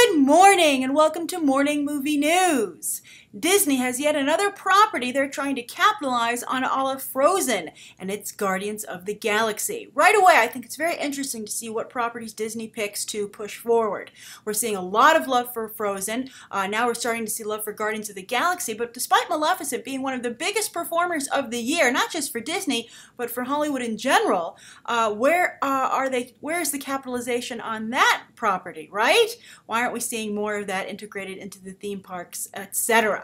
Good morning and welcome to Morning Movie News. Disney has yet another property they're trying to capitalize on, a la Frozen, and it's Guardians of the Galaxy. Right away, I think it's very interesting to see what properties Disney picks to push forward. We're seeing a lot of love for Frozen. Now we're starting to see love for Guardians of the Galaxy, but despite Maleficent being one of the biggest performers of the year, not just for Disney, but for Hollywood in general, where is the capitalization on that property, right? Why aren't we seeing more of that integrated into the theme parks, etc.?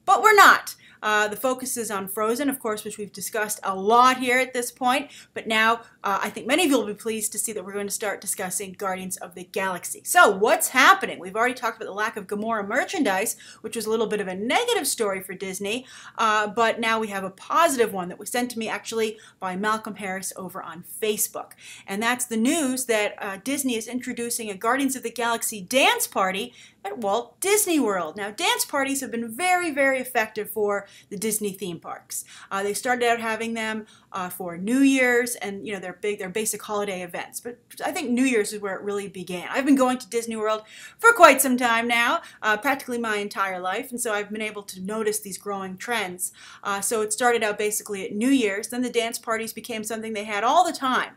But we're not. The focus is on Frozen, of course, which we've discussed a lot here at this point. But now I think many of you will be pleased to see that we're going to start discussing Guardians of the Galaxy. So what's happening? We've already talked about the lack of Gamora merchandise, which was a little bit of a negative story for Disney. But now we have a positive one that was sent to me actually by Malcolm Harris over on Facebook. And that's the news that Disney is introducing a Guardians of the Galaxy dance party at Walt Disney World. Now, dance parties have been very, very effective for the Disney theme parks. They started out having them for New Year's and, you know, their basic holiday events. But I think New Year's is where it really began. I've been going to Disney World for quite some time now, practically my entire life, and so I've been able to notice these growing trends. So it started out basically at New Year's. Then the dance parties became something they had all the time.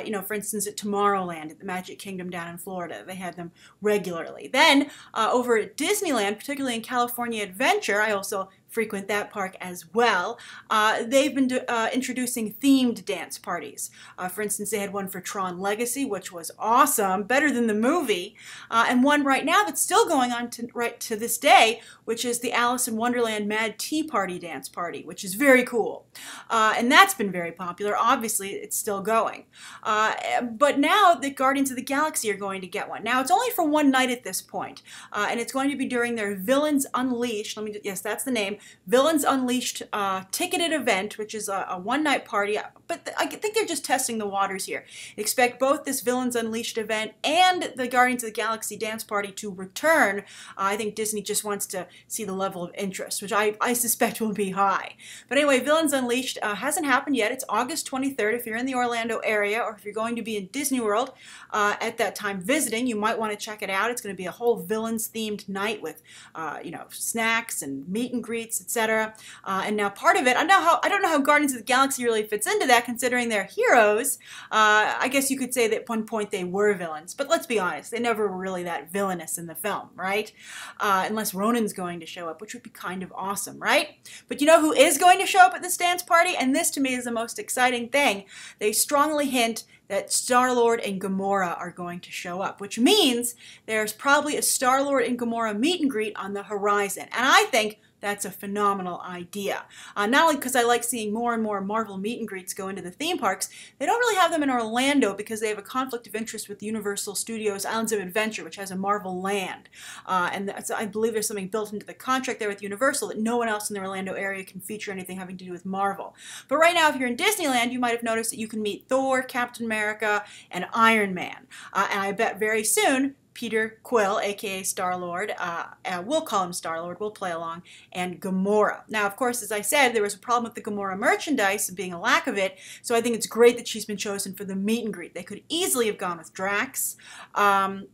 You know, for instance, at Tomorrowland at the Magic Kingdom down in Florida, they had them regularly. Then over at Disneyland, particularly in California Adventure, I also frequent that park as well. They've been introducing themed dance parties. For instance, they had one for Tron Legacy, which was awesome, better than the movie, and one right now that's still going on right to this day, which is the Alice in Wonderland Mad Tea Party dance party, which is very cool. And that's been very popular. Obviously, it's still going. But now the Guardians of the Galaxy are going to get one. Now, it's only for one night at this point, and it's going to be during their Villains Unleashed. Yes, that's the name. Villains Unleashed ticketed event, which is a one-night party, but I think they're just testing the waters here. Expect both this Villains Unleashed event and the Guardians of the Galaxy dance party to return. I think Disney just wants to see the level of interest, which I suspect will be high. But anyway, Villains Unleashed hasn't happened yet. It's August 23rd. If you're in the Orlando area or if you're going to be in Disney World at that time visiting, you might want to check it out. It's going to be a whole Villains-themed night with, you know, snacks and meet and greets, etc. And now part of it, I don't know how Guardians of the Galaxy really fits into that, considering they're heroes. I guess you could say that at one point they were villains, but let's be honest, they never were really that villainous in the film, right? Unless Ronan's going to show up, which would be kind of awesome, right? But you know who is going to show up at this dance party? And this to me is the most exciting thing. They strongly hint that Star-Lord and Gamora are going to show up, which means there's probably a Star-Lord and Gamora meet and greet on the horizon. And I think that's a phenomenal idea. Not only because I like seeing more and more Marvel meet and greets go into the theme parks, they don't really have them in Orlando because they have a conflict of interest with Universal Studios Islands of Adventure, which has a Marvel land. And I believe there's something built into the contract there with Universal that no one else in the Orlando area can feature anything having to do with Marvel. But right now, if you're in Disneyland, you might have noticed that you can meet Thor, Captain America, and Iron Man. And I bet very soon, Peter Quill, aka Star-Lord, we'll call him Star-Lord, we'll play along, and Gamora. Now, of course, as I said, there was a problem with the Gamora merchandise and being a lack of it, so I think it's great that she's been chosen for the meet and greet. They could easily have gone with Drax. I'm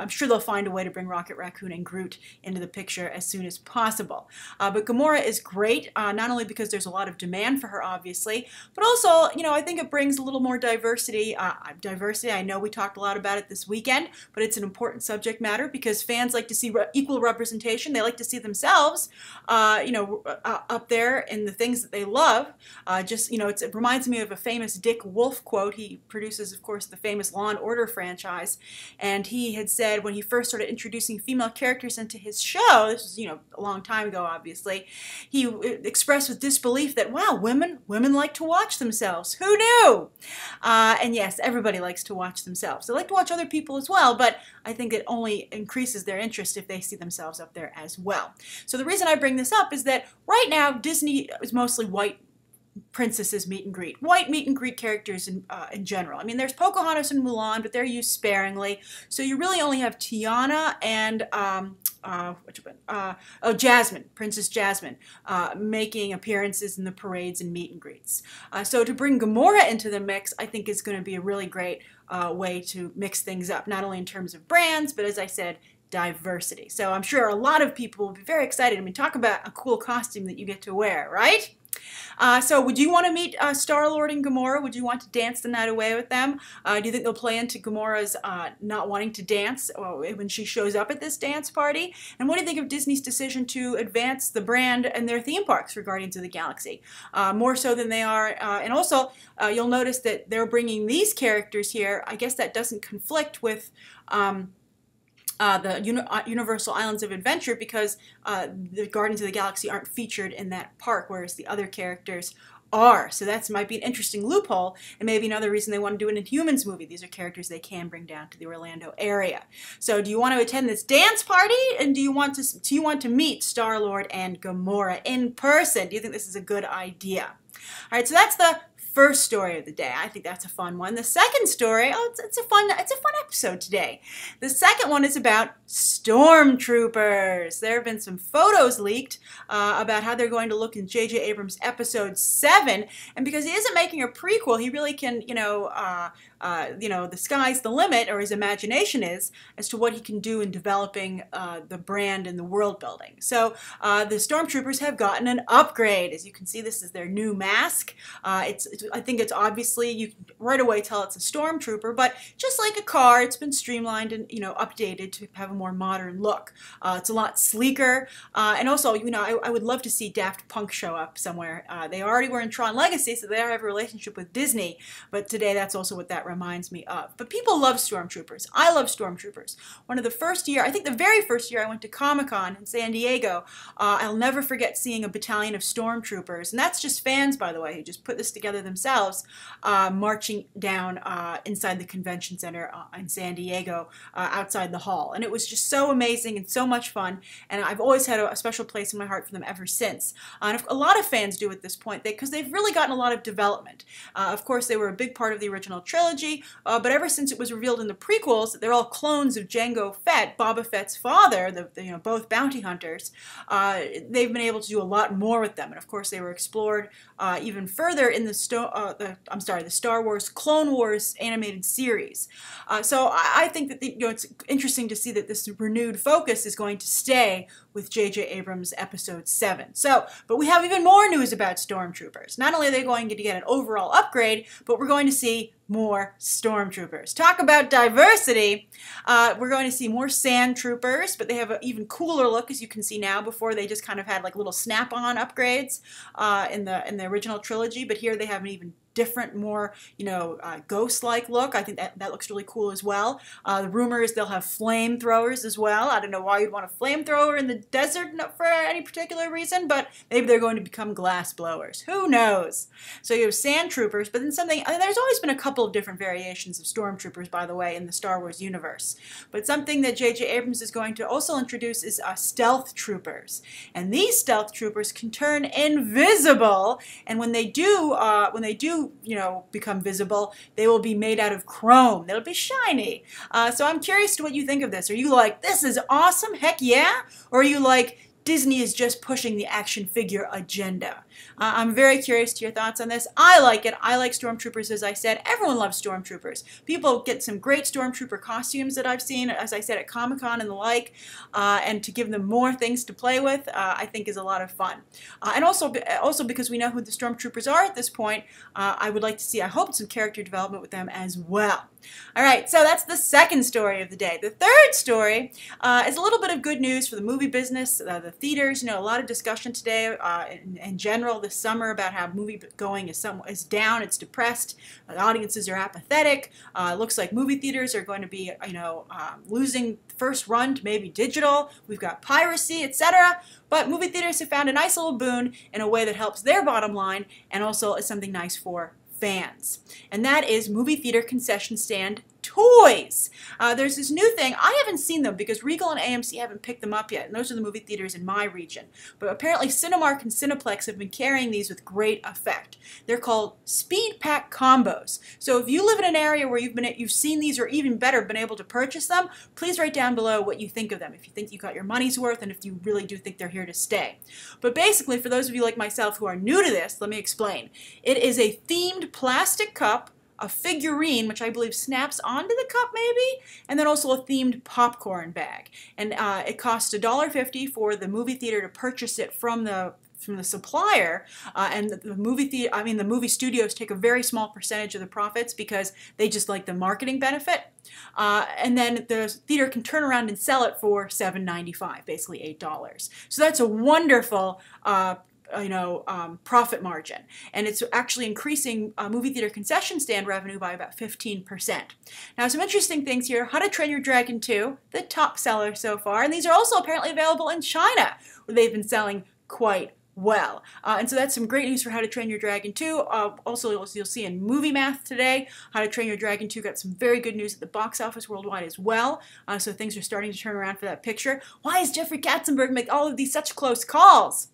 sure they'll find a way to bring Rocket Raccoon and Groot into the picture as soon as possible. But Gamora is great, not only because there's a lot of demand for her, obviously, but also, you know, I think it brings a little more diversity. I know we talked a lot about it this weekend, but it's an important subject matter because fans like to see equal representation. They like to see themselves, you know, up there in the things that they love. Just, you know, it reminds me of a famous Dick Wolf quote. He produces, of course, the famous Law and Order franchise, and he had said when he first started introducing female characters into his show, this was, you know, a long time ago, obviously, he expressed with disbelief that, wow, women like to watch themselves. Who knew? And yes, everybody likes to watch themselves. They like to watch other people as well, but I think it only increases their interest if they see themselves up there as well. So the reason I bring this up is that right now, Disney is mostly white princesses meet and greet, white meet and greet characters in general. I mean, there's Pocahontas and Mulan, but they're used sparingly. So you really only have Tiana and Jasmine, Princess Jasmine, making appearances in the parades and meet and greets. So to bring Gamora into the mix, I think is going to be a really great way to mix things up, not only in terms of brands, but as I said, diversity. So I'm sure a lot of people will be very excited. I mean, talk about a cool costume that you get to wear, right? So would you want to meet Star-Lord and Gamora? Would you want to dance the night away with them? Do you think they'll play into Gamora's not wanting to dance when she shows up at this dance party? And what do you think of Disney's decision to advance the brand and their theme parks for Guardians of the Galaxy? More so than they are. And also, you'll notice that they're bringing these characters here. I guess that doesn't conflict with the Universal Islands of Adventure, because the Guardians of the Galaxy aren't featured in that park, whereas the other characters are. So that might be an interesting loophole, and maybe another reason they want to do an Inhumans movie. These are characters they can bring down to the Orlando area. So do you want to attend this dance party, and do you want to meet Star-Lord and Gamora in person? Do you think this is a good idea? All right, so that's the first story of the day. I think that's a fun one. The second story, it's a fun episode today. The second one is about Stormtroopers. There have been some photos leaked about how they're going to look in J.J. Abrams' episode 7, and because he isn't making a prequel, he really can, the sky's the limit, or his imagination is, as to what he can do in developing the brand and the world building. So the Stormtroopers have gotten an upgrade. As you can see, this is their new mask. I think it's obviously, you can right away tell it's a Stormtrooper, but just like a car, it's been streamlined and updated to have a more modern look. It's a lot sleeker, and also, I would love to see Daft Punk show up somewhere. They already were in Tron Legacy, so they have a relationship with Disney, but today that's also what that reminds me of. But people love Stormtroopers. I love Stormtroopers. One of the first year, I think the very first year I went to Comic-Con in San Diego, I'll never forget seeing a battalion of Stormtroopers, and that's just fans, by the way, who just put this together themselves, marching down inside the convention center in San Diego, outside the hall. And it was just so amazing and so much fun, and I've always had a special place in my heart for them ever since. And a lot of fans do at this point, because they've really gotten a lot of development. Of course, they were a big part of the original trilogy, but ever since it was revealed in the prequels that they're all clones of Jango Fett, Boba Fett's father, both bounty hunters, they've been able to do a lot more with them. And of course, they were explored even further in the Star Wars Clone Wars animated series. So I think that it's interesting to see that this renewed focus is going to stay with J.J. Abrams' Episode 7. But we have even more news about Stormtroopers. Not only are they going to get an overall upgrade, but we're going to see more Stormtroopers. Talk about diversity. We're going to see more Sandtroopers, but they have an even cooler look, as you can see now. Before, they just kind of had like little snap-on upgrades in the original trilogy, but here they have an even different, more, ghost-like look. I think that looks really cool as well. The rumor is they'll have flamethrowers as well. I don't know why you'd want a flamethrower in the desert for any particular reason, but maybe they're going to become glass blowers. Who knows? So you have Sandtroopers, but then there's always been a couple of different variations of Stormtroopers, by the way, in the Star Wars universe. But something that J.J. Abrams is going to also introduce is Stealth Troopers. And these Stealth Troopers can turn invisible, and when they do become visible, they will be made out of chrome. They'll be shiny. So I'm curious to what you think of this. Are you like, this is awesome, heck yeah? Or are you like, Disney is just pushing the action figure agenda? I'm very curious to your thoughts on this. I like it. I like Stormtroopers, as I said. Everyone loves Stormtroopers. People get some great Stormtrooper costumes that I've seen, as I said, at Comic-Con and the like, and to give them more things to play with, I think is a lot of fun. And also because we know who the Stormtroopers are at this point, I would like to see, I hope, some character development with them as well. All right, so that's the second story of the day. The third story is a little bit of good news for the movie business, the theaters. A lot of discussion today in general this summer about how movie going is down, it's depressed, the audiences are apathetic. It looks like movie theaters are going to be, losing first run to maybe digital. We've got piracy, etc. But movie theaters have found a nice little boon in a way that helps their bottom line and also is something nice for fans. And that is movie theater concession stand toys. There's this new thing. I haven't seen them because Regal and AMC haven't picked them up yet, and those are the movie theaters in my region. But apparently Cinemark and Cineplex have been carrying these with great effect. They're called Speed Pack Combos. So if you live in an area where you've seen these, or even better, been able to purchase them, please write down below what you think of them, if you think you got your money's worth and if you really do think they're here to stay. But basically, for those of you like myself who are new to this, let me explain. It is a themed plastic cup a figurine, which I believe snaps onto the cup maybe, and then also a themed popcorn bag. And it costs $1.50 for the movie theater to purchase it from the supplier, and the movie studios take a very small percentage of the profits because they just like the marketing benefit. And then the theater can turn around and sell it for $7.95, basically $8. So that's a wonderful profit margin, and it's actually increasing movie theater concession stand revenue by about 15%. Now, some interesting things here. How to Train Your Dragon 2, the top seller so far, and these are also apparently available in China, where they've been selling quite well. And so that's some great news for How to Train Your Dragon 2. Also, you'll see in Movie Math today, How to Train Your Dragon 2 got some very good news at the box office worldwide as well. So things are starting to turn around for that picture. Why is Jeffrey Katzenberg make all of these such close calls?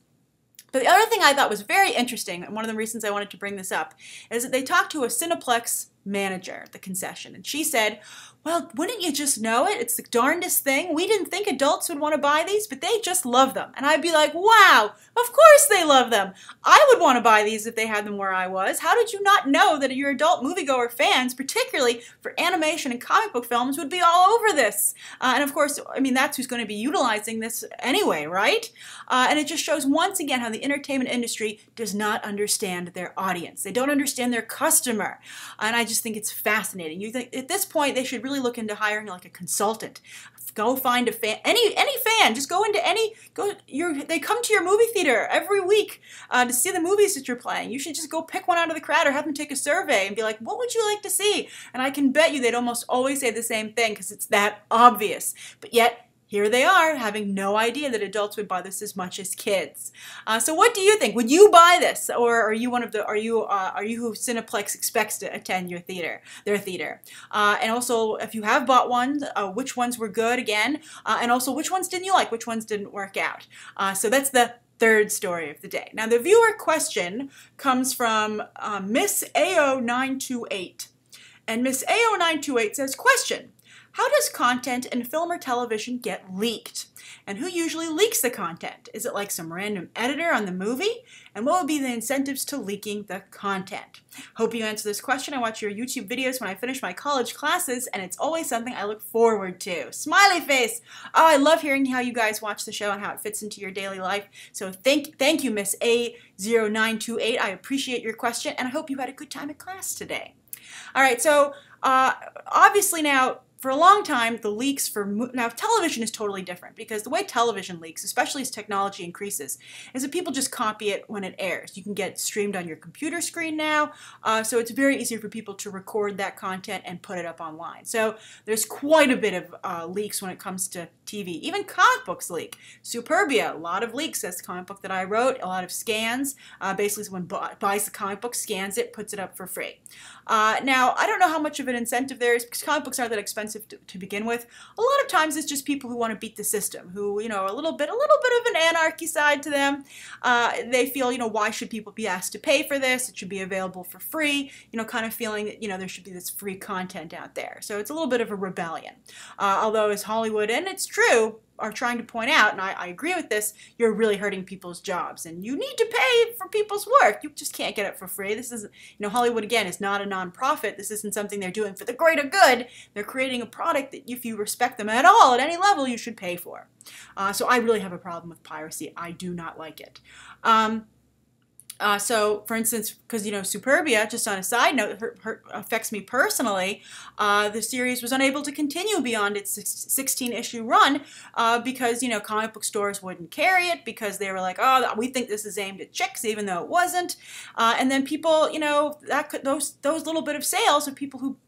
But the other thing I thought was very interesting, and one of the reasons I wanted to bring this up, is that they talked to a Cineplex manager at the concession, and she said, well, wouldn't you just know it? It's the darndest thing. We didn't think adults would want to buy these, but they just love them. And I'd be like, wow, of course they love them. I would want to buy these if they had them where I was. How did you not know that your adult moviegoer fans, particularly for animation and comic book films, would be all over this? And of course, I mean, that's who's going to be utilizing this anyway, right? And it just shows once again how the entertainment industry does not understand their audience. They don't understand their customer. And I just think it's fascinating. You think at this point they should really look into hiring like a consultant. Go find a fan, any fan. Just go into they come to your movie theater every week to see the movies that you're playing. You should just go pick one out of the crowd or have them take a survey and be like, what would you like to see? And I can bet you they'd almost always say the same thing because it's that obvious. But yet, here they are, having no idea that adults would buy this as much as kids. So what do you think? Would you buy this, or are you are you who Cineplex expects to attend their theater? And also, if you have bought one, which ones were good again? And also, which ones didn't you like? Which ones didn't work out? So that's the third story of the day. Now, the viewer question comes from Miss AO928, and Miss AO928 says, question. How does content in film or television get leaked? And who usually leaks the content? Is it like some random editor on the movie? And what would be the incentives to leaking the content? Hope you answer this question. I watch your YouTube videos when I finish my college classes, and it's always something I look forward to. Smiley face! Oh, I love hearing how you guys watch the show and how it fits into your daily life. So thank you, Miss A0928. I appreciate your question, and I hope you had a good time at class today. All right, so obviously now, for a long time, the leaks for now television is totally different because the way television leaks, especially as technology increases, is that people just copy it when it airs. You can get it streamed on your computer screen now, so it's very easy for people to record that content and put it up online. So there's quite a bit of leaks when it comes to TV. Even comic books leak. Superbia, a lot of leaks. That's the comic book that I wrote. A lot of scans. Basically, someone buys the comic book, scans it, puts it up for free. Now, I don't know how much of an incentive there is because comic books aren't that expensive to begin with. A lot of times it's just people who want to beat the system, who, a little bit of an anarchy side to them. They feel, why should people be asked to pay for this? It should be available for free, kind of feeling that, there should be this free content out there. So it's a little bit of a rebellion. Although as Hollywood, and it's true, are trying to point out, and I agree with this, you're really hurting people's jobs, and you need to pay for people's work. You just can't get it for free. This is, Hollywood, again, is not a nonprofit. This isn't something they're doing for the greater good. They're creating a product that if you respect them at all, at any level, you should pay for. So I really have a problem with piracy. I do not like it. So, for instance, because, Superbia, just on a side note, affects me personally, the series was unable to continue beyond its 16-issue run because, comic book stores wouldn't carry it because they were like, oh, we think this is aimed at chicks, even though it wasn't. And then people, those little bit of sales of people who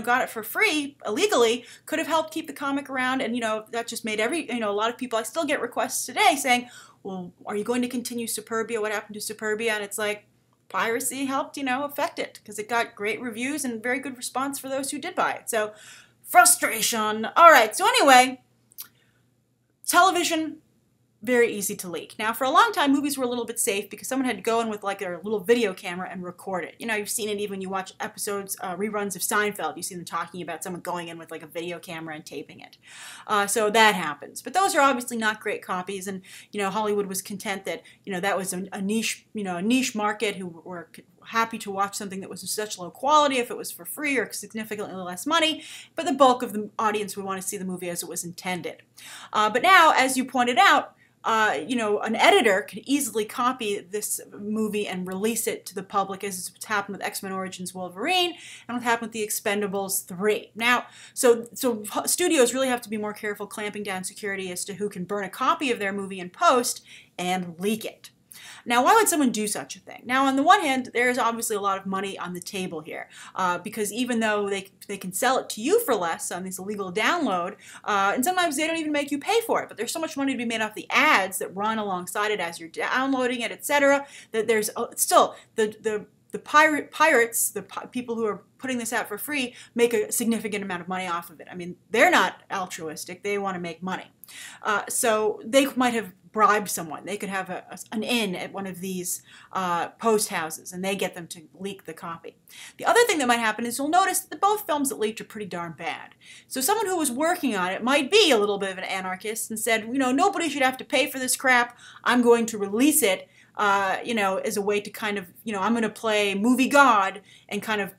got it for free illegally could have helped keep the comic around, and that just made a lot of people. I still get requests today saying, well, are you going to continue Superbia? What happened to Superbia? And it's like, piracy helped, affect it because it got great reviews and very good response for those who did buy it. So, frustration. All right, so anyway, television, very easy to leak. Now, for a long time, movies were a little bit safe because someone had to go in with like their little video camera and record it. You've seen it even when you watch episodes, reruns of Seinfeld. You see them talking about someone going in with like a video camera and taping it. So that happens. But those are obviously not great copies, and Hollywood was content that that was a niche, a niche market who were happy to watch something that was of such low quality if it was for free or significantly less money, but the bulk of the audience would want to see the movie as it was intended. But now, as you pointed out, an editor could easily copy this movie and release it to the public, as is what's happened with X-Men Origins Wolverine and what happened with The Expendables 3. Now, so studios really have to be more careful clamping down security as to who can burn a copy of their movie in post and leak it. Now, why would someone do such a thing? Now, on the one hand, there is obviously a lot of money on the table here, because even though they can sell it to you for less on this illegal download, and sometimes they don't even make you pay for it, but there's so much money to be made off the ads that run alongside it as you're downloading it, etc., that there's still the pirates, the people who are putting this out for free, make a significant amount of money off of it. I mean, they're not altruistic. They want to make money. So they might have bribed someone. They could have an in at one of these post houses, and they get them to leak the copy. The other thing that might happen is you'll notice that both films that leaked are pretty darn bad. So someone who was working on it might be a little bit of an anarchist and said, nobody should have to pay for this crap. I'm going to release it as a way to kind of, I'm going to play movie god and kind of,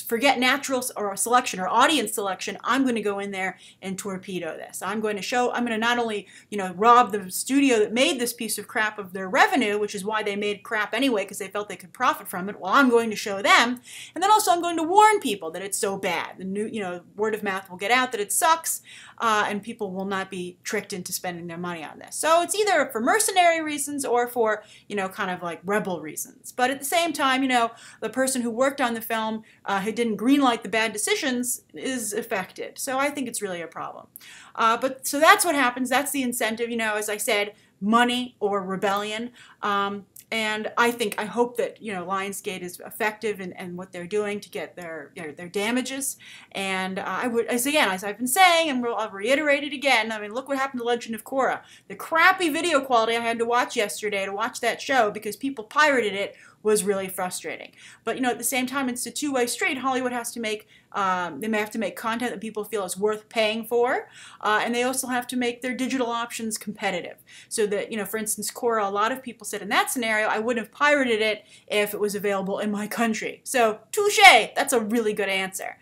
forget natural or selection or audience selection. I'm going to go in there and torpedo this. I'm going to not only, rob the studio that made this piece of crap of their revenue, which is why they made crap anyway, because they felt they could profit from it. Well, I'm going to show them. And then also I'm going to warn people that it's so bad. The word of mouth will get out that it sucks, and people will not be tricked into spending their money on this. So it's either for mercenary reasons or for, kind of like rebel reasons. But at the same time, the person who worked on the film, who didn't greenlight the bad decisions, is affected. So I think it's really a problem. So that's what happens. That's the incentive, as I said, money or rebellion. And I hope that, Lionsgate is effective in what they're doing to get their damages. And as I've been saying, and I'll reiterate it again, look what happened to Legend of Korra. The crappy video quality I had to watch yesterday to watch that show because people pirated it was really frustrating. But, at the same time, it's a two-way street. Hollywood has to make, they may have to make content that people feel is worth paying for, and they also have to make their digital options competitive. So that, for instance, Korra, a lot of people said in that scenario, I wouldn't have pirated it if it was available in my country. So, touche! That's a really good answer.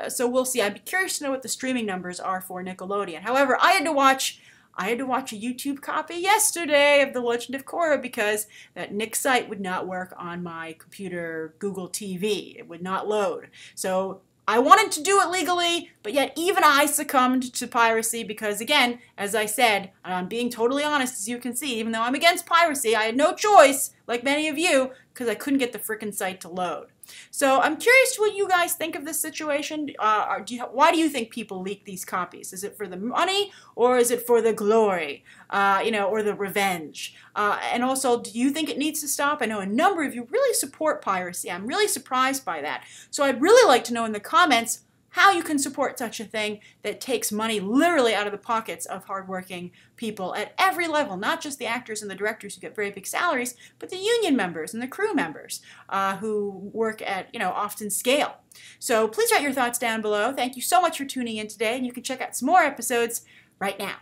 So we'll see. I'd be curious to know what the streaming numbers are for Nickelodeon. However, I had to watch a YouTube copy yesterday of The Legend of Korra because that Nick site would not work on my computer Google TV. It would not load. So I wanted to do it legally, but yet even I succumbed to piracy because, again, as I said, and I'm being totally honest, as you can see, even though I'm against piracy, I had no choice, like many of you, because I couldn't get the frickin' site to load. So I'm curious what you guys think of this situation. Why do you think people leak these copies? Is it for the money or is it for the glory, or the revenge? And also, do you think it needs to stop? I know a number of you really support piracy. I'm really surprised by that. So I'd really like to know in the comments how you can support such a thing that takes money literally out of the pockets of hardworking people at every level, not just the actors and the directors who get very big salaries, but the union members and the crew members who work at, often scale. So please write your thoughts down below. Thank you so much for tuning in today, and you can check out some more episodes right now.